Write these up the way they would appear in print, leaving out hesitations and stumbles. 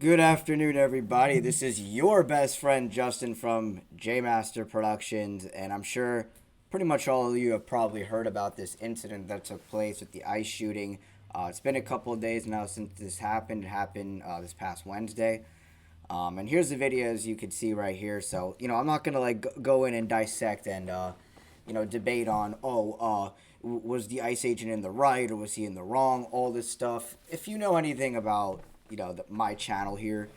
Good afternoon, everybody. This is your best friend Justin from J Master Productions, and I'm sure pretty much all of you have probably heard about this incident that took place with the ICE shooting. It's been a couple of days now since this happened. It happened this past Wednesday. And here's the video as you can see right here. So, I'm not going to go in and dissect and, debate on, was the ICE agent in the right or was he in the wrong? All this stuff. If you know anything about, my channel here,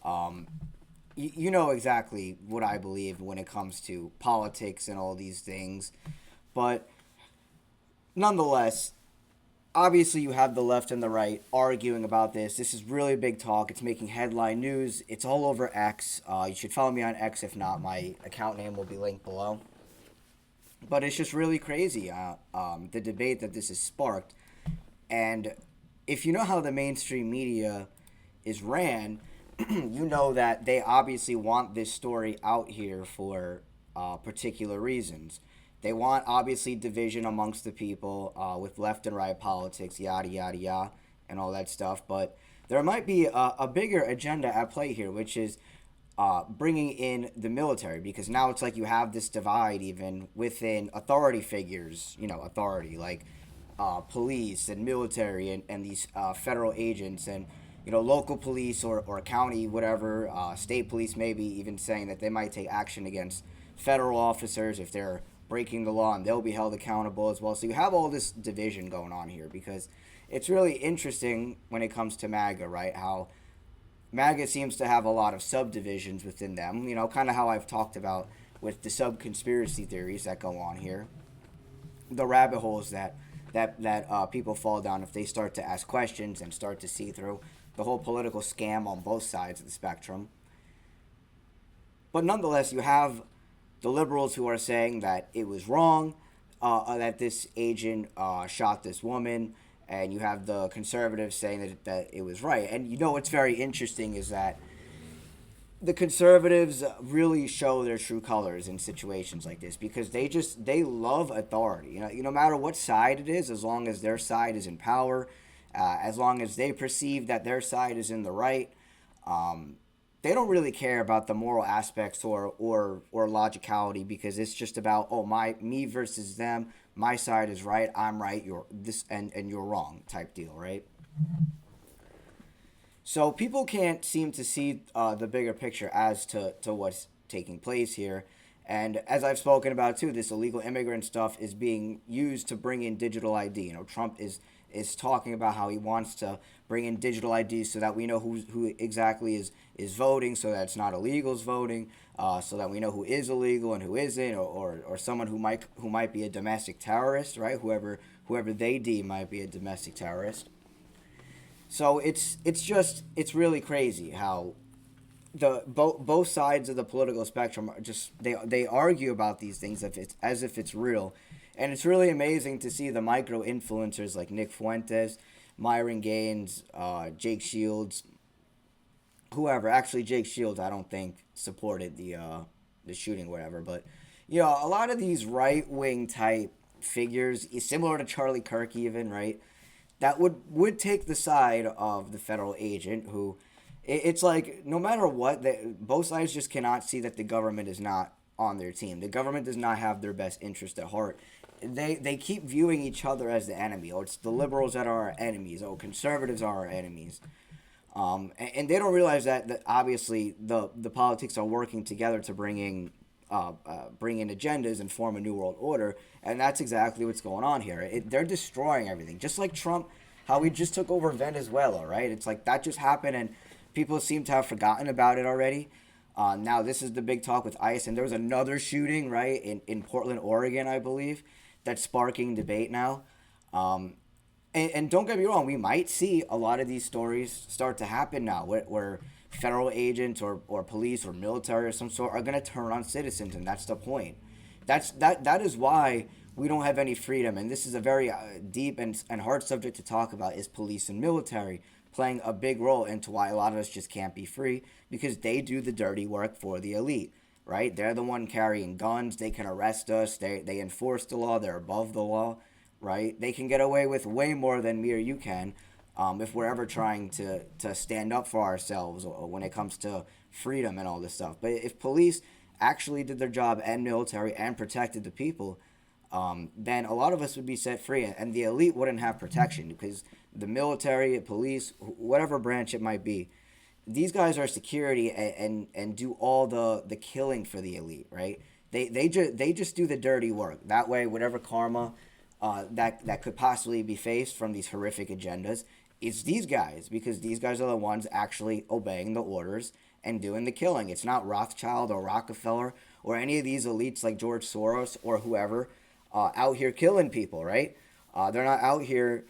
um, you know exactly what I believe when it comes to politics and all these things. But nonetheless, obviously you have the left and the right arguing about this. This is really big talk. It's making headline news. It's all over X. You should follow me on X. If not, my account name will be linked below. But it's just really crazy, the debate that this has sparked. And if you know how the mainstream media is ran, you know that they obviously want this story out here for particular reasons. They want obviously division amongst the people with left and right politics, yada yada yada, and all that stuff. But there might be a bigger agenda at play here, which is bringing in the military, because now it's like you have this divide even within authority figures. Authority like police and military and these federal agents and local police or county whatever, state police maybe even saying that they might take action against federal officers if they're breaking the law, and they'll be held accountable as well. So you have all this division going on here, because it's really interesting when it comes to MAGA, right? How MAGA seems to have a lot of subdivisions within them, kind of how I've talked about with the sub conspiracy theories that go on here, the rabbit holes that people fall down if they start to ask questions and start to see through the whole political scam on both sides of the spectrum. But nonetheless, you have the liberals who are saying that it was wrong, that this agent shot this woman, and you have the conservatives saying that it was right. And what's very interesting is that the conservatives really show their true colors in situations like this, because they love authority. No matter what side it is, as long as their side is in power, as long as they perceive that their side is in the right, they don't really care about the moral aspects or logicality, because it's just about me versus them. My side is right. I'm right. You're this and you're wrong type deal, right? So people can't seem to see the bigger picture as to what's taking place here. And as I've spoken about too, this illegal immigrant stuff is being used to bring in digital ID. Trump is talking about how he wants to bring in digital ID so that we know who exactly is voting, so that it's not illegals voting, so that we know who is illegal and who isn't, or someone who might be a domestic terrorist, right? Whoever they deem might be a domestic terrorist. So it's really crazy how both sides of the political spectrum are just they argue about these things as if it's real. And it's really amazing to see the micro influencers like Nick Fuentes, Myron Gaines, Jake Shields, whoever. Actually, Jake Shields I don't think supported the shooting or whatever, but a lot of these right wing type figures, similar to Charlie Kirk even, right? That would take the side of the federal agent who, it's like no matter what, both sides just cannot see that the government is not on their team. The government does not have their best interest at heart. They keep viewing each other as the enemy. It's the liberals that are our enemies. Conservatives are our enemies. And they don't realize that obviously the politics are working together to bring in agendas and form a new world order, and that's exactly what's going on here. They're destroying everything, just like Trump, how he just took over Venezuela, right? It's like that just happened, and people seem to have forgotten about it already. Now this is the big talk with ICE, and there was another shooting, right, in Portland, Oregon, I believe, that's sparking debate now. And don't get me wrong, we might see a lot of these stories start to happen now where federal agents or police or military or some sort are going to turn on citizens, and that's the point. That is why we don't have any freedom, and this is a very deep and hard subject to talk about, is police and military playing a big role into why a lot of us just can't be free, because they do the dirty work for the elite, right? They're the one carrying guns. They can arrest us. They enforce the law. They're above the law, right? They can get away with way more than me or you can. if we're ever trying to stand up for ourselves or when it comes to freedom and all this stuff. But if police actually did their job and military and protected the people, then a lot of us would be set free, and the elite wouldn't have protection because the military, police, whatever branch it might be, these guys are security and do all the killing for the elite, right? They just do the dirty work. That way, whatever karma that could possibly be faced from these horrific agendas, it's these guys because these guys are the ones actually obeying the orders and doing the killing. It's not Rothschild or Rockefeller or any of these elites like George Soros or whoever out here killing people, right? They're not out here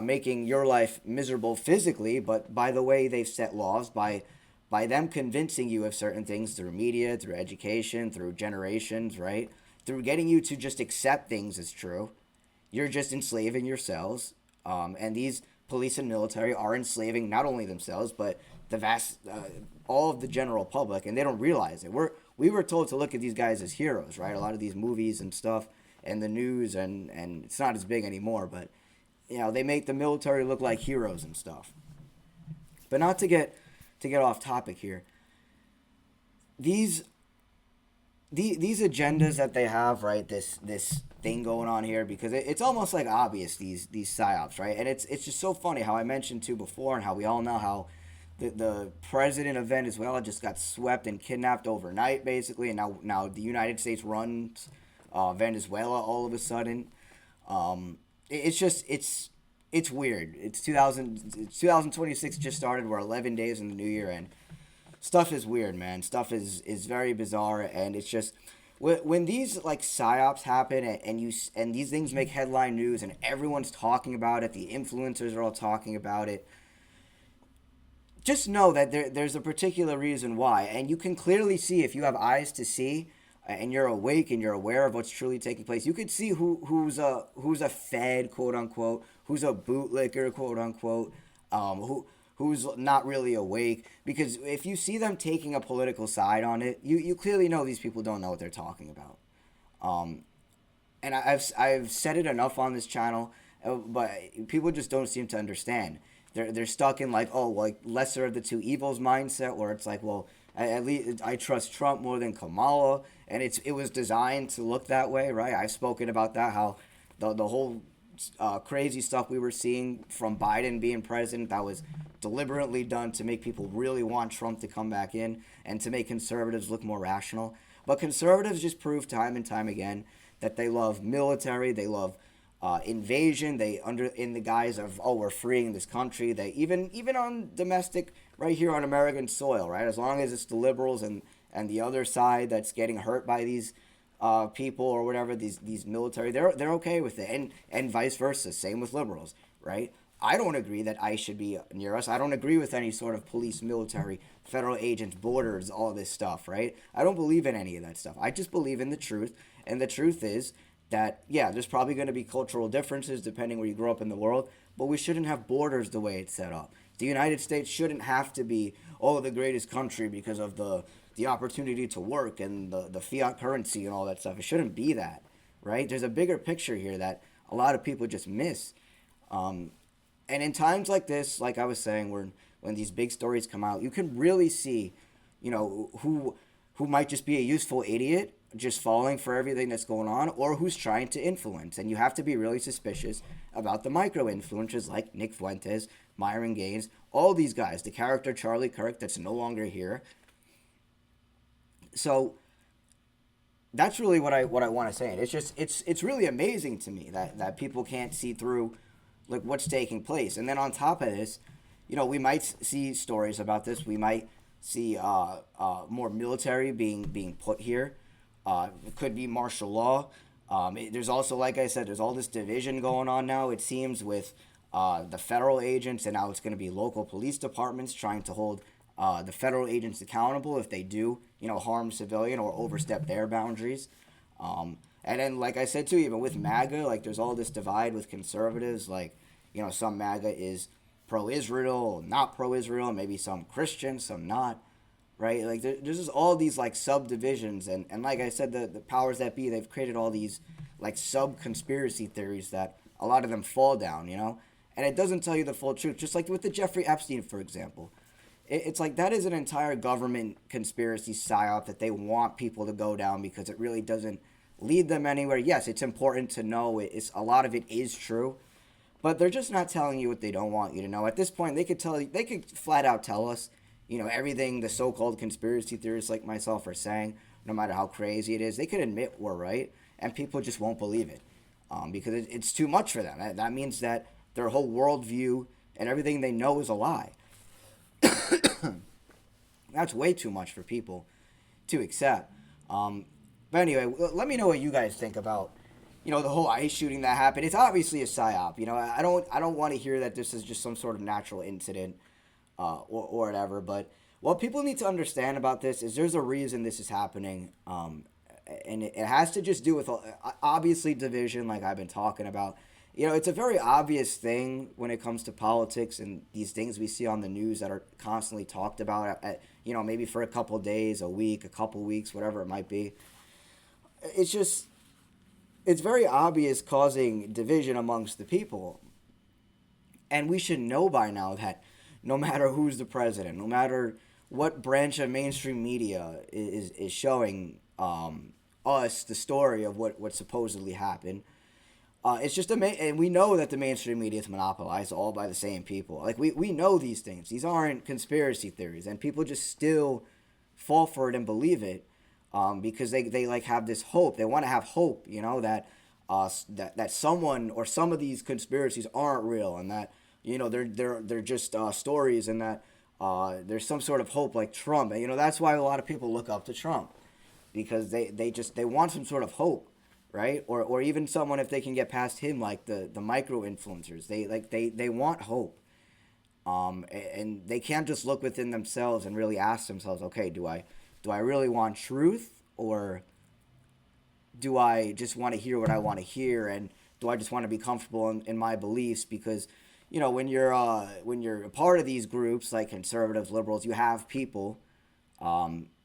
making your life miserable physically, but by the way they've set laws, by them convincing you of certain things through media, through education, through generations, right? Through getting you to just accept things as true. You're just enslaving yourselves. And these police and military are enslaving not only themselves, but the vast, all of the general public, and they don't realize it. We were told to look at these guys as heroes, right? A lot of these movies and stuff and the news, and it's not as big anymore, but they make the military look like heroes and stuff. But not to get off topic here. These agendas that they have, right? This thing going on here, because it's almost like obvious, these psyops, right? And it's just so funny how I mentioned too before, and how we all know how the president of Venezuela just got swept and kidnapped overnight, basically, and now the United States runs Venezuela all of a sudden. It's weird. It's 2026 just started. We're 11 days in the new year, and stuff is weird, man. Stuff is very bizarre, and it's just when these like psyops happen, and these things make headline news, and everyone's talking about it. The influencers are all talking about it. Just know that there's a particular reason why, and you can clearly see if you have eyes to see, and you're awake and you're aware of what's truly taking place. You could see who's a fed, quote unquote, who's a bootlicker, quote unquote, who's not really awake. Because if you see them taking a political side on it, you clearly know these people don't know what they're talking about. And I've said it enough on this channel, but people just don't seem to understand. They're stuck in like lesser of the two evils mindset, where it's like, well, at least I trust Trump more than Kamala, and it was designed to look that way, right? I've spoken about that, how the whole crazy stuff we were seeing from Biden being president, that was deliberately done to make people really want Trump to come back in and to make conservatives look more rational. But conservatives just prove time and time again that they love military, they love invasion. They in the guise of, oh, we're freeing this country. They even on domestic, right here on American soil, right? As long as it's the liberals and the other side that's getting hurt by these people or whatever, these military, they're okay with it, and vice versa. Same with liberals, right? I don't agree that ICE should be near us. I don't agree with any sort of police, military, federal agents, borders, all this stuff, right? I don't believe in any of that stuff. I just believe in the truth, and the truth is that, yeah, there's probably going to be cultural differences depending where you grow up in the world, but we shouldn't have borders the way it's set up. The United States shouldn't have to be, oh, the greatest country because of the opportunity to work and the fiat currency and all that stuff. It shouldn't be that, right? There's a bigger picture here that a lot of people just miss. And in times like this, like I was saying, when these big stories come out, you can really see, who might just be a useful idiot, just falling for everything that's going on, or who's trying to influence. And you have to be really suspicious about the micro-influencers like Nick Fuentes, Myron Gaines, all these guys, the character Charlie Kirk that's no longer here. So that's really what I want to say. And it's really amazing to me that people can't see through like what's taking place. And then on top of this, we might see stories about this. We might see more military being put here. It could be martial law. There's also, like I said, there's all this division going on now, it seems, with the federal agents, and now it's going to be local police departments trying to hold the federal agents accountable if they do, harm civilian or overstep their boundaries. And then, like I said, too, even with MAGA, like, there's all this divide with conservatives. Like, some MAGA is pro-Israel, not pro-Israel, maybe some Christian, some not. Right, like there's just all these like subdivisions, and like I said, the powers that be, they've created all these like sub conspiracy theories that a lot of them fall down, and it doesn't tell you the full truth. Just like with the Jeffrey Epstein, for example, it's like that is an entire government conspiracy psyop that they want people to go down because it really doesn't lead them anywhere. Yes, it's important to know. It's a lot of it is true, but they're just not telling you what they don't want you to know. At this point, they could tell you, they could flat out tell us, everything the so-called conspiracy theorists like myself are saying, no matter how crazy it is. They could admit we're right, and people just won't believe it, because it's too much for them. That means that their whole worldview and everything they know is a lie. That's way too much for people to accept. But anyway, let me know what you guys think about, the whole ICE shooting that happened. It's obviously a psyop. I don't want to hear that this is just some sort of natural incident, or whatever. But what people need to understand about this is there's a reason this is happening, and it has to just do with obviously division, like I've been talking about. It's a very obvious thing when it comes to politics and these things we see on the news that are constantly talked about maybe for a couple days, a week, a couple weeks, whatever it might be. It's very obvious causing division amongst the people. And we should know by now that no matter who's the president, no matter what branch of mainstream media is showing us the story of what supposedly happened, it's just and we know that the mainstream media is monopolized all by the same people. Like we know these things. These aren't conspiracy theories, and people just still fall for it and believe it, because they like have this hope. They want to have hope, that that someone or some of these conspiracies aren't real, and that they're just stories, and that there's some sort of hope, like Trump. And, that's why a lot of people look up to Trump, because they want some sort of hope. Right? Or even someone, if they can get past him, like the micro influencers. They want hope. And they can't just look within themselves and really ask themselves, okay, do I really want truth, or do I just want to hear what I want to hear, and do I just want to be comfortable in my beliefs? Because when you're a part of these groups like conservatives, liberals, you have people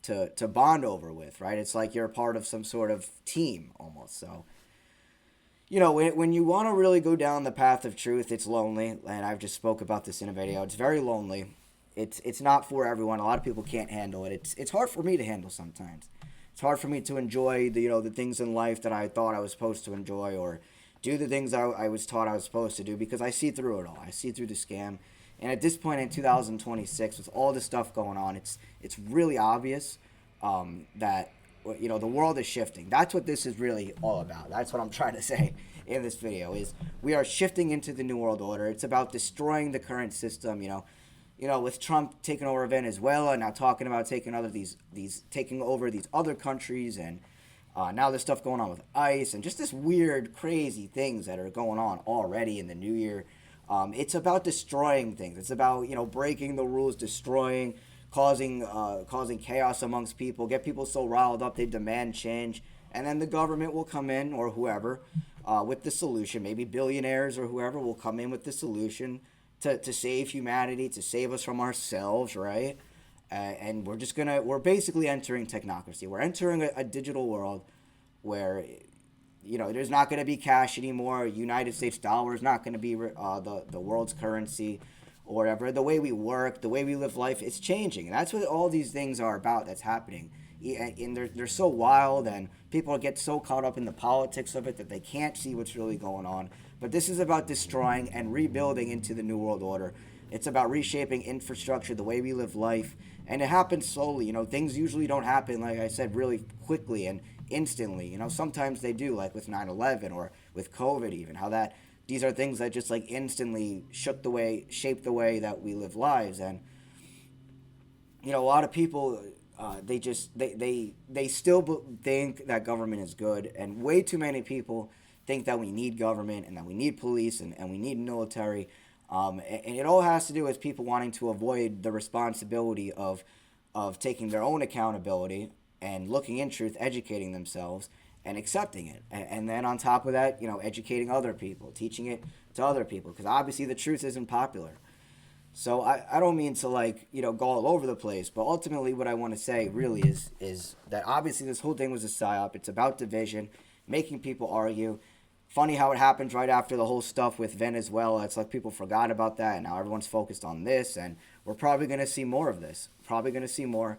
to bond over with, right? It's like you're a part of some sort of team almost. So, when you want to really go down the path of truth, it's lonely, and I've just spoke about this in a video. It's very lonely. It's not for everyone. A lot of people can't handle it. It's hard for me to handle sometimes. It's hard for me to enjoy the things in life that I thought I was supposed to enjoy, or do the things I was taught I was supposed to do, because I see through it all. I see through the scam. And at this point in 2026, with all this stuff going on, it's really obvious that the world is shifting. That's what this is really all about. That's what I'm trying to say in this video, is we are shifting into the new world order. It's about destroying the current system. With Trump taking over Venezuela, now talking about taking over these other countries, and now there's stuff going on with ICE, and just this weird, crazy things that are going on already in the new year. It's about destroying things. It's about breaking the rules, destroying, causing chaos amongst people, get people so riled up they demand change, and then the government will come in, or whoever, with the solution. Maybe billionaires or whoever will come in with the solution to save humanity, to save us from ourselves, right? And we're basically entering technocracy. We're entering a digital world where there's not going to be cash anymore. United States dollar is not going to be the world's currency, or whatever. The way we work, the way we live life, it's changing. And that's what all these things are about that's happening. And they're so wild, and people get so caught up in the politics of it that they can't see what's really going on. But this is about destroying and rebuilding into the New World Order. It's about reshaping infrastructure, the way we live life. And it happens slowly. Things usually don't happen, like I said, really quickly and instantly. Sometimes they do, like with 9/11 or with COVID even, how these are things that just like instantly shaped the way that we live lives. And a lot of people, they still think that government is good, and way too many people think that we need government, and that we need police, and we need military. And it all has to do with people wanting to avoid the responsibility of taking their own accountability and looking in truth, educating themselves, and accepting it. And then on top of that, educating other people, teaching it to other people, because obviously the truth isn't popular. So I don't mean to go all over the place, but ultimately what I want to say really is that obviously this whole thing was a psyop. It's about division, making people argue, funny how it happens right after the whole stuff with Venezuela. It's like people forgot about that, and now everyone's focused on this, and we're probably going to see more of this. Probably going to see more.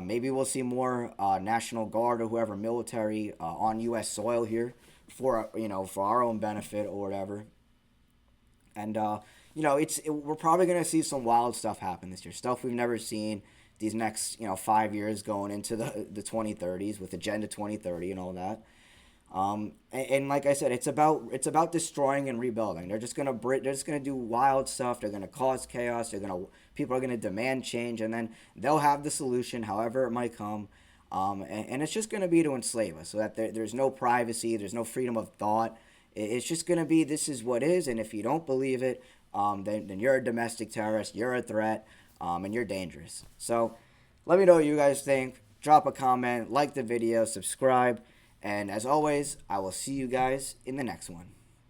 Maybe we'll see more National Guard or whoever military on U.S. soil here for for our own benefit or whatever. And we're probably going to see some wild stuff happen this year. Stuff we've never seen these next 5 years going into the 2030s with Agenda 2030 and all that. And like I said, it's about destroying and rebuilding. They're just gonna do wild stuff. They're gonna cause chaos. People are gonna demand change, and then they'll have the solution, however it might come. And it's just gonna be to enslave us, so that there's no privacy, there's no freedom of thought. It's just gonna be, this is what is, and if you don't believe it, then you're a domestic terrorist, you're a threat, and you're dangerous. So let me know what you guys think. Drop a comment, like the video, subscribe. And as always, I will see you guys in the next one.